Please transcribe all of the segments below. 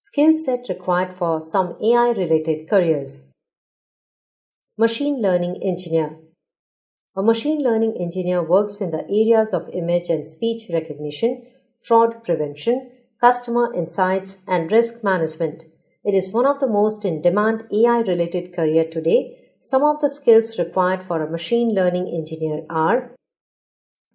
Skill set required for some AI-related careers. Machine learning engineer. A machine learning engineer works in the areas of image and speech recognition, fraud prevention, customer insights, and risk management. It is one of the most in-demand AI-related career today. Some of the skills required for a machine learning engineer are: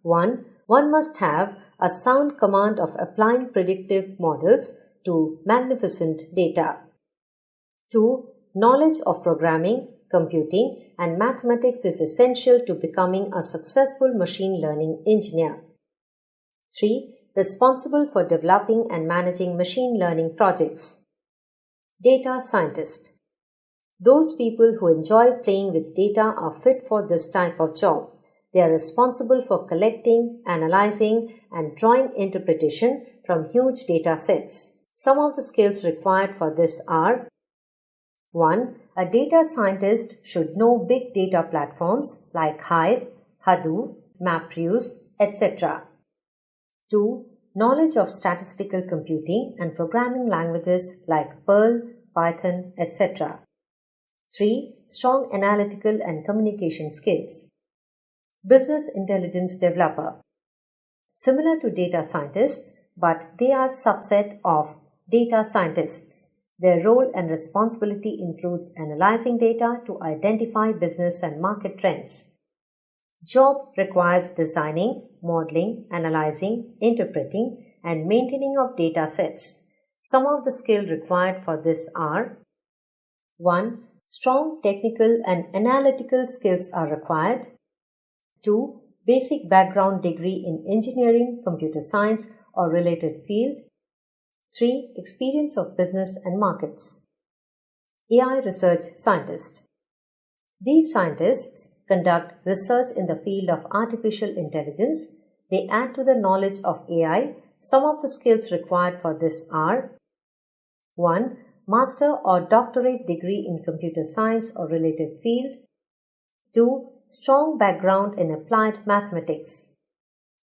1. One must have a sound command of applying predictive models to magnificent data. 2. Knowledge of programming, computing, and mathematics is essential to becoming a successful machine learning engineer. 3. Responsible for developing and managing machine learning projects. Data scientist. Those people who enjoy playing with data are fit for this type of job. They are responsible for collecting, analyzing, and drawing interpretation from huge data sets. Some of the skills required for this are: 1. A data scientist should know big data platforms like Hive, Hadoop, MapReduce, etc. 2. Knowledge of statistical computing and programming languages like Perl, Python, etc. 3. Strong analytical and communication skills. Business intelligence developer. Similar to data scientists, but they are subset of data scientists. Their role and responsibility includes analyzing data to identify business and market trends. Job requires designing, modeling, analyzing, interpreting, and maintaining of data sets. Some of the skills required for this are: 1. Strong technical and analytical skills are required. 2. Basic background degree in engineering, computer science, or related field. 3. Experience of business and markets. AI research scientist. These scientists conduct research in the field of artificial intelligence. They add to the knowledge of AI. Some of the skills required for this are: 1. Master or doctorate degree in computer science or related field. 2. Strong background in applied mathematics.